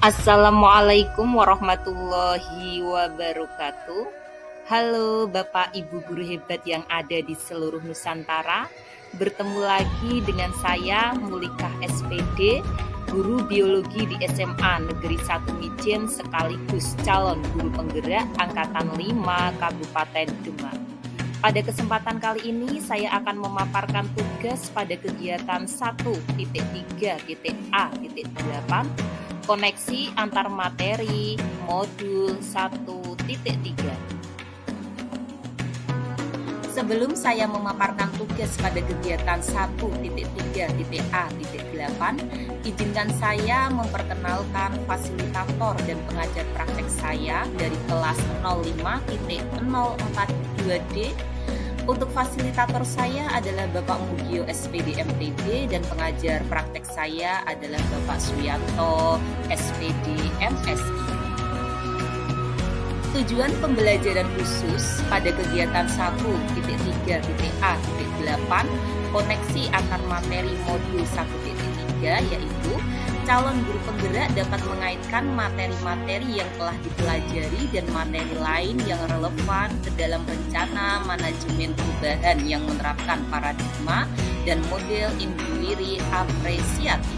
Assalamualaikum warahmatullahi wabarakatuh. Halo Bapak Ibu guru hebat yang ada di seluruh Nusantara. Bertemu lagi dengan saya Mulikah SPD, guru biologi di SMA Negeri 1 Mijen sekaligus calon guru penggerak Angkatan 5 Kabupaten Demak. Pada kesempatan kali ini saya akan memaparkan tugas pada kegiatan 1.3.A.8 koneksi antar materi modul 1.3. Sebelum saya memaparkan tugas pada kegiatan 1.3.A.8, izinkan saya memperkenalkan fasilitator dan pengajar praktek saya dari kelas 05.042D. Untuk fasilitator saya adalah Bapak Mugio SPD MTD dan pengajar praktek saya adalah Bapak Suyanto SPD MSI. Tujuan pembelajaran khusus pada kegiatan 1.3.A.8 koneksi antar materi modul 1.3 yaitu calon guru penggerak dapat mengaitkan materi-materi yang telah dipelajari dan materi lain yang relevan ke dalam rencana manajemen perubahan yang menerapkan paradigma dan model inquiry apresiatif.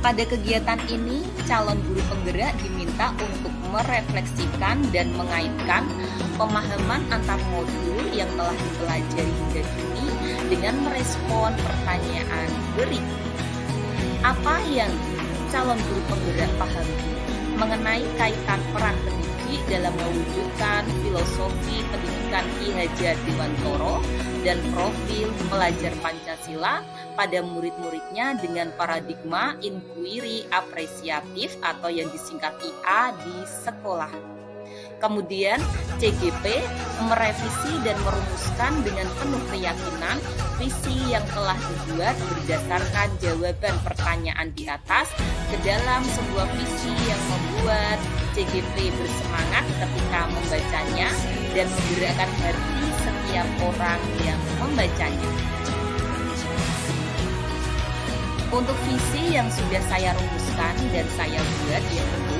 Pada kegiatan ini, calon guru penggerak diminta untuk merefleksikan dan mengaitkan pemahaman antar modul yang telah dipelajari hingga kini dengan merespon pertanyaan berikut. Apa yang calon guru penggerak pahami mengenai kaitan peran pendidik dalam mewujudkan filosofi pendidikan Ki Hajar Dewantoro dan profil pelajar Pancasila pada murid-muridnya dengan paradigma inquiry apresiatif atau yang disingkat IA di sekolah. Kemudian CGP merevisi dan merumuskan dengan penuh keyakinan visi yang telah dibuat berdasarkan jawaban pertanyaan di atas ke dalam sebuah visi yang membuat CGP bersemangat ketika membacanya dan menggerakkan hati setiap orang yang membacanya. Untuk visi yang sudah saya rumuskan dan saya buat yaitu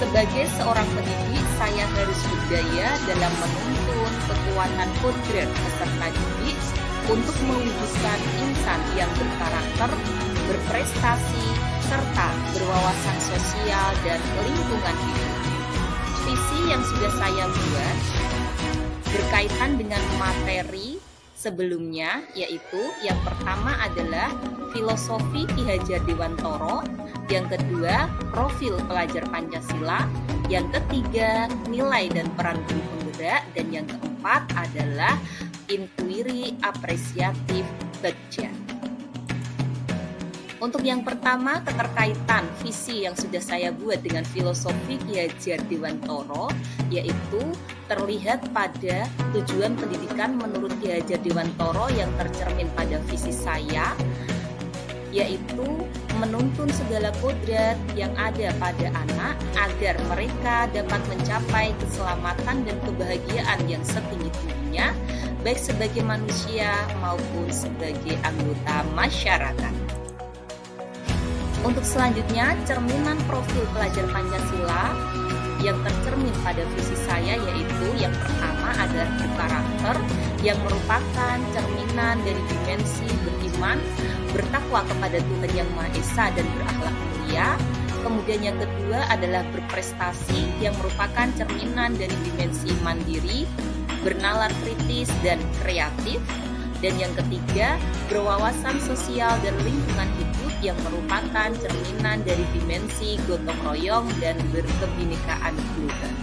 sebagai seorang pendidik, saya harus berdaya dalam menuntun kekuatan kodrat peserta didik untuk mewujudkan insan yang berkarakter, berprestasi, serta berwawasan sosial dan lingkungan hidup. Visi yang sudah saya buat berkaitan dengan materi sebelumnya, yaitu yang pertama adalah filosofi Ki Hajar Dewantoro, yang kedua profil pelajar Pancasila, yang ketiga nilai dan peran guru penggerak, dan yang keempat adalah inquiry apresiatif baca. Untuk yang pertama, keterkaitan visi yang sudah saya buat dengan filosofi Ki Hajar Dewantoro, yaitu terlihat pada tujuan pendidikan menurut Ki Hajar Dewantoro yang tercermin pada visi saya, yaitu menuntun segala kodrat yang ada pada anak agar mereka dapat mencapai keselamatan dan kebahagiaan yang setinggi-tingginya, baik sebagai manusia maupun sebagai anggota masyarakat. Untuk selanjutnya, cerminan profil pelajar Pancasila yang tercermin pada visi saya yaitu yang pertama adalah berkarakter, yang merupakan cerminan dari dimensi beriman, bertakwa kepada Tuhan Yang Maha Esa dan berakhlak mulia. Kemudian yang kedua adalah berprestasi, yang merupakan cerminan dari dimensi mandiri, bernalar kritis dan kreatif. Dan yang ketiga, berwawasan sosial dan lingkungan hidup, yang merupakan cerminan dari dimensi gotong royong dan berkebinekaan global.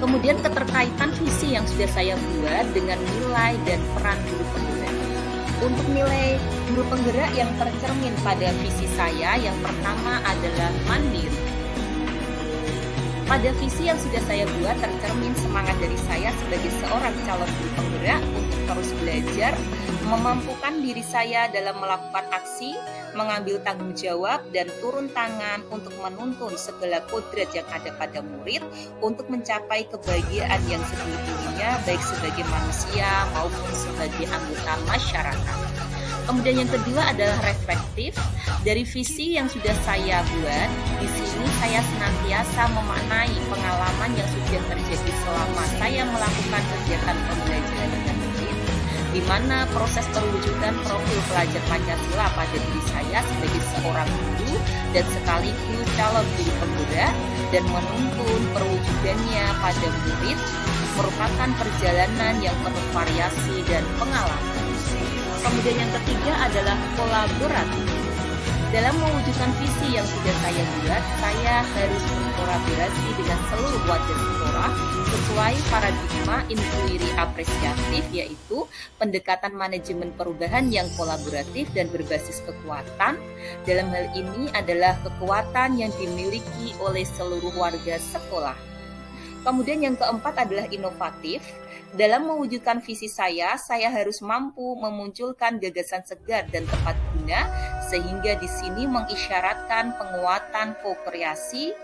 Kemudian keterkaitan visi yang sudah saya buat dengan nilai dan peran guru penggerak. Untuk nilai guru penggerak yang tercermin pada visi saya, yang pertama adalah mandiri. Pada visi yang sudah saya buat tercermin semangat dari saya sebagai seorang calon guru penggerak untuk terus belajar, memampukan diri saya dalam melakukan aksi, mengambil tanggung jawab, dan turun tangan untuk menuntun segala kodrat yang ada pada murid untuk mencapai kebahagiaan yang setinggi-tingginya baik sebagai manusia maupun sebagai anggota masyarakat. Kemudian yang kedua adalah reflektif. Dari visi yang sudah saya buat, di sini saya senantiasa memaknai pengalaman yang sudah terjadi selama saya melakukan kegiatan pembelajaran dengan murid, di mana proses perwujudan profil pelajar Pancasila pada diri saya sebagai seorang guru dan sekaligus calon guru penggerak dan menuntun perwujudannya pada murid merupakan perjalanan yang penuh variasi dan pengalaman. Kemudian yang ketiga adalah kolaboratif. Dalam mewujudkan visi yang sudah saya buat, saya harus berkolaborasi dengan seluruh warga sekolah sesuai paradigma inquiry apresiatif, yaitu pendekatan manajemen perubahan yang kolaboratif dan berbasis kekuatan. Dalam hal ini adalah kekuatan yang dimiliki oleh seluruh warga sekolah. Kemudian yang keempat adalah inovatif. Dalam mewujudkan visi saya harus mampu memunculkan gagasan segar dan tepat guna, sehingga di sini mengisyaratkan penguatan ko-kreasi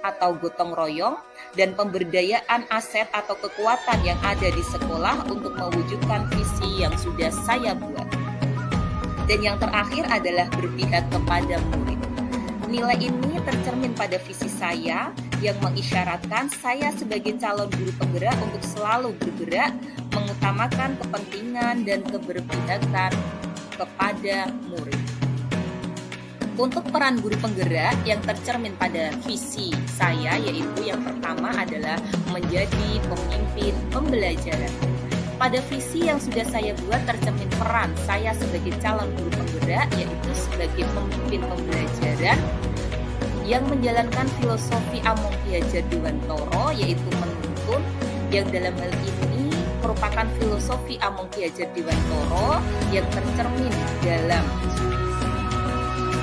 atau gotong royong dan pemberdayaan aset atau kekuatan yang ada di sekolah untuk mewujudkan visi yang sudah saya buat. Dan yang terakhir adalah berpihak kepada murid. Nilai ini tercermin pada visi saya yang mengisyaratkan saya sebagai calon guru penggerak untuk selalu bergerak mengutamakan kepentingan dan keberpihakan kepada murid. Untuk peran guru penggerak yang tercermin pada visi saya, yaitu yang pertama adalah menjadi pemimpin pembelajaran. Pada visi yang sudah saya buat tercermin peran saya sebagai calon guru penggerak, yaitu sebagai pemimpin pembelajaran yang menjalankan filosofi Among Ki Hajar Dewantara, yaitu menuntun, yang dalam hal ini merupakan filosofi Among Ki Hajar Dewantara yang tercermin dalam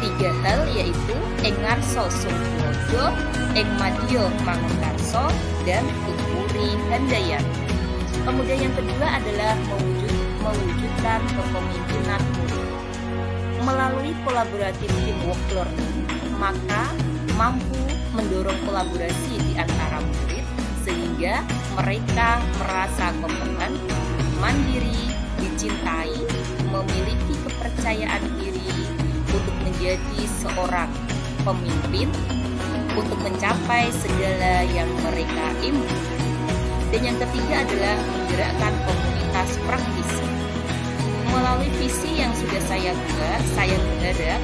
3 hal, yaitu ing ngarsa sumbodo, ing madya mangunkarsa, dan tuturi handayani. Kemudian yang kedua adalah mewujudkan kepemimpinan murid. Melalui kolaboratif teamwork learning, maka mampu mendorong kolaborasi di antara murid sehingga mereka merasa kompeten, mandiri, dicintai, memiliki kepercayaan diri untuk menjadi seorang pemimpin, untuk mencapai segala yang mereka impikan. Dan yang ketiga adalah menggerakkan komunitas praktisi. Melalui visi yang sudah saya buat, saya berharap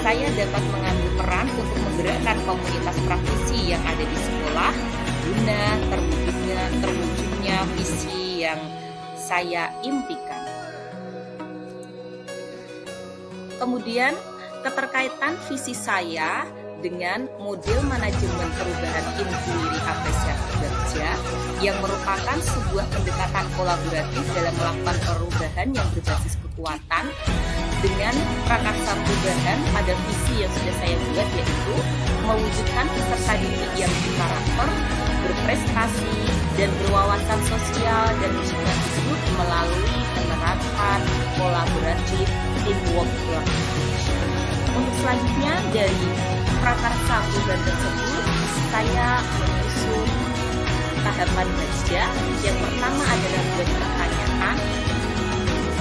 saya dapat mengambil peran untuk menggerakkan komunitas praktisi yang ada di sekolah guna terwujudnya visi yang saya impikan. Kemudian keterkaitan visi saya dengan model manajemen perubahan inquiry apresiasi kerja yang merupakan sebuah pendekatan kolaboratif dalam melakukan perubahan yang berbasis kekuatan dengan prakarsa perubahan pada visi yang sudah saya buat, yaitu mewujudkan peserta didik yang berkarakter, berprestasi, dan berwawasan sosial dan lingkungan hidup melalui penerapan kolaboratif teamwork learning. Untuk selanjutnya dari prakarsa perubahan tersebut, saya menyusun tahapan baca. Yang pertama adalah buat pertanyaan.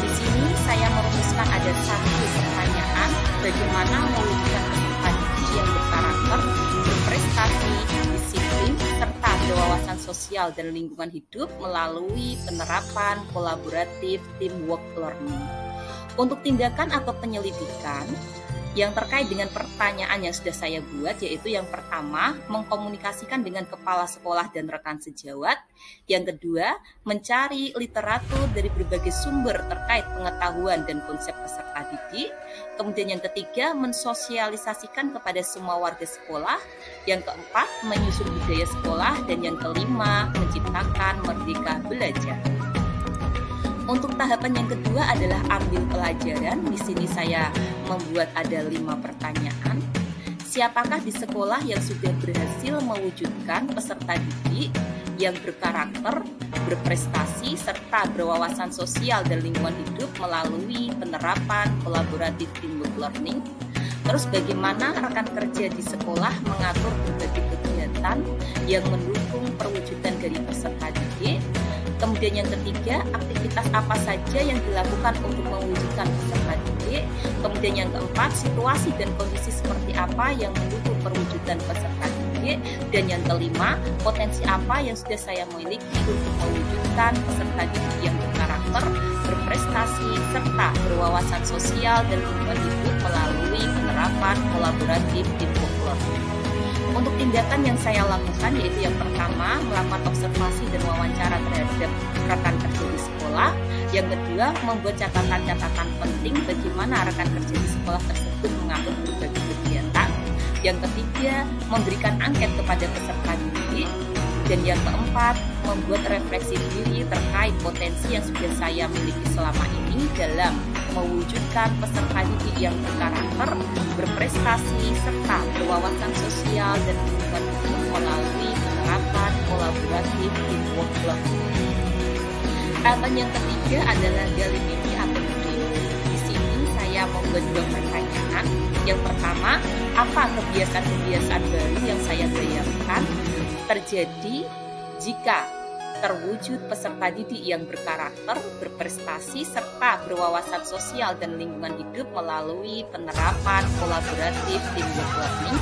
Di sini saya merumuskan ada 1 pertanyaan, bagaimana mewujudkan peserta didik yang berkarakter, berprestasi, disiplin, serta berwawasan sosial dan lingkungan hidup melalui penerapan kolaboratif teamwork learning. Untuk tindakan atau penyelidikan yang terkait dengan pertanyaan yang sudah saya buat, yaitu yang pertama, mengkomunikasikan dengan kepala sekolah dan rekan sejawat. Yang kedua, mencari literatur dari berbagai sumber terkait pengetahuan dan konsep peserta didik. Kemudian yang ketiga, mensosialisasikan kepada semua warga sekolah. Yang keempat, menyusun budaya sekolah. Dan yang kelima, menciptakan merdeka belajar. Untuk tahapan yang kedua adalah ambil pelajaran. Di sini saya membuat ada 5 pertanyaan. Siapakah di sekolah yang sudah berhasil mewujudkan peserta didik yang berkarakter, berprestasi, serta berwawasan sosial dan lingkungan hidup melalui penerapan kolaboratif teamwork learning? Terus bagaimana rekan kerja di sekolah mengatur berbagai kegiatan yang mendukung perwujudan dari peserta didik? Kemudian Kemudian yang ketiga, aktivitas apa saja yang dilakukan untuk mewujudkan peserta didik. Kemudian yang keempat, situasi dan kondisi seperti apa yang mendukung perwujudan peserta didik. Dan yang kelima, potensi apa yang sudah saya miliki untuk mewujudkan peserta didik yang berkarakter, berprestasi, serta berwawasan sosial dan lingkungan hidup melalui penerapan kolaboratif teamwork learning. Untuk tindakan yang saya lakukan yaitu yang pertama, melakukan observasi dan wawancara terhadap rekan kerja di sekolah. Yang kedua, membuat catatan-catatan penting bagaimana rekan kerja di sekolah tersebut mengatur berbagai kegiatan. Yang ketiga, memberikan angket kepada peserta didik. Dan yang keempat, membuat refleksi diri terkait potensi yang sudah saya miliki selama ini dalam mewujudkan peserta didik yang berkarakter, berprestasi, serta berwawasan sosial dan lingkungan hidup melalui penerapan kolaboratif teamwork learning. Tahapan yang ketiga adalah gali mimpi atau dream. Di sini saya membuat dua pertanyaan. Yang pertama, apa kebiasaan-kebiasaan baru yang saya bayangkan terjadi jika terwujud peserta didik yang berkarakter, berprestasi, serta berwawasan sosial dan lingkungan hidup melalui penerapan kolaboratif teamwork learning,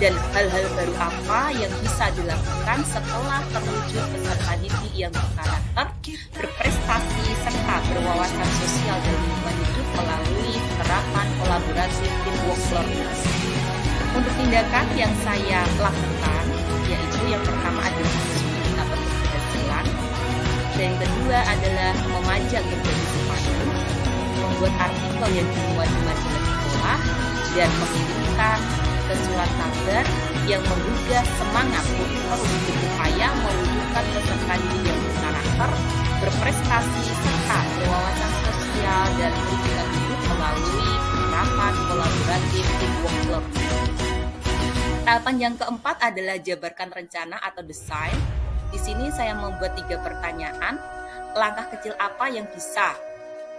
dan hal-hal baru apa yang bisa dilakukan setelah terwujud peserta didik yang berkarakter, berprestasi, serta berwawasan sosial dan lingkungan hidup melalui penerapan kolaboratif teamwork learning. Untuk tindakan yang saya lakukan, yaitu yang pertama adalah atau keberhasilan, dan yang kedua adalah memajang berbagai sepatu, membuat artikel yang dimuat di majalah sekolah, dan mengirimkan ke surat kabar yang menggugah semangat untuk terus berupaya mewujudkan peserta didik yang berkarakter, berprestasi, serta berwawasan sosial dan lingkungan hidup melalui penerapan kolaboratif teamwork learning. Tahapan yang keempat adalah jabarkan rencana atau desain. Di sini saya membuat 3 pertanyaan. Langkah kecil apa yang bisa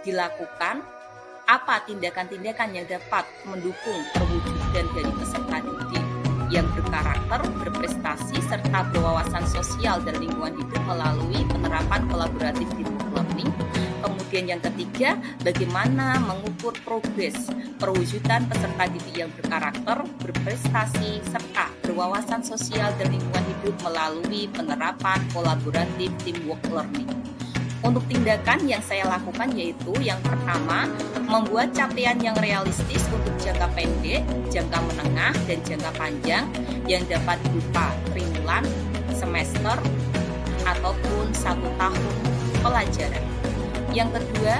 dilakukan? Apa tindakan-tindakan yang dapat mendukung perwujudan dari peserta didik yang berkarakter, berprestasi, serta berwawasan sosial dan lingkungan hidup melalui penerapan kolaboratif teamwork learning? Kemudian yang ketiga, bagaimana mengukur progres perwujudan peserta didik yang berkarakter, berprestasi, serta berwawasan sosial dan lingkungan hidup melalui penerapan kolaboratif teamwork learning. Untuk tindakan yang saya lakukan yaitu yang pertama, membuat capaian yang realistis untuk jangka pendek, jangka menengah, dan jangka panjang yang dapat berupa triwulan, semester, ataupun 1 tahun pelajaran. Yang kedua,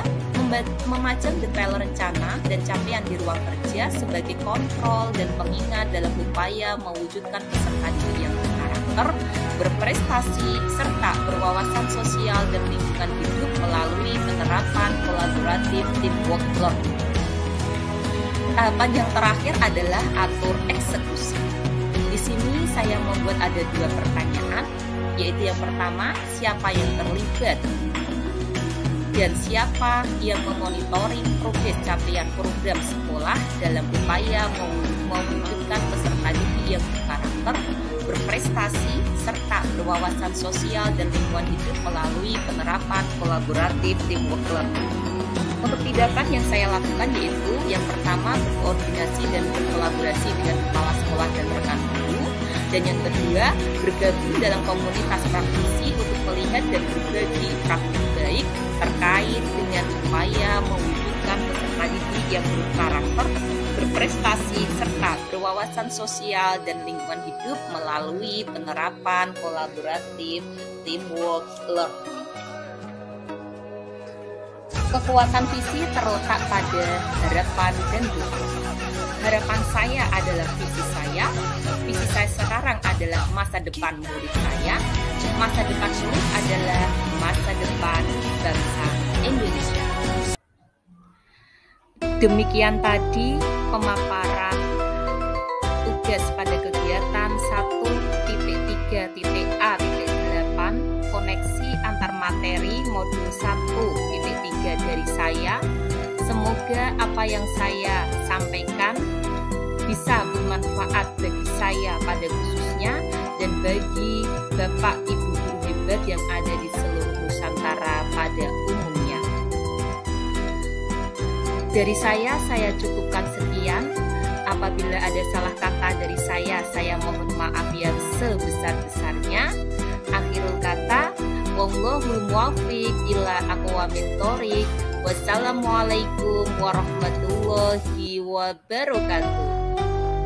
memajang detail rencana dan capaian di ruang kerja sebagai kontrol dan pengingat dalam upaya mewujudkan peserta didik yang berkarakter, berprestasi, serta berwawasan sosial dan lingkungan hidup melalui penerapan kolaboratif teamwork learning. Tahapan yang terakhir adalah atur eksekusi. Di sini saya membuat ada 2 pertanyaan, yaitu yang pertama, siapa yang terlibat dan siapa yang memonitoring progres capaian program sekolah dalam upaya mewujudkan peserta didik yang berkarakter, berprestasi, serta berwawasan sosial dan lingkungan hidup melalui penerapan kolaboratif teamwork learning. Untuk tindakan yang saya lakukan yaitu yang pertama, berkoordinasi dan berkolaborasi dengan kepala sekolah dan rekan guru, dan yang kedua, bergabung dalam komunitas praktisi untuk melihat dan berbagi praktik baik terkait dengan upaya mewujudkan peserta didik yang berkarakter, berprestasi, serta berwawasan sosial dan lingkungan hidup melalui penerapan kolaboratif teamwork learning. Kekuatan visi terletak pada harapan dan doa. Harapan saya adalah visi saya sekarang adalah masa depan murid saya, masa depan murid adalah masa depan bangsa Indonesia. Demikian tadi pemaparan tugas pada kegiatan 1.3.A.8 koneksi antar materi modul 1.3 dari saya. Semoga apa yang saya sampaikan bisa bermanfaat bagi saya pada khususnya dan bagi Bapak Ibu guru hebat yang ada di seluruh Nusantara Dari saya cukupkan sekian. Apabila ada salah kata dari saya mohon maaf yang sebesar-besarnya. Akhirul kata, wallahul muwaffiq ila aqwamit thoriq. Wassalamualaikum warahmatullahi wabarakatuh.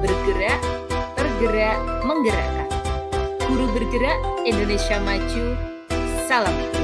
Bergerak, tergerak, menggerakkan. Guru bergerak, Indonesia maju. Salam.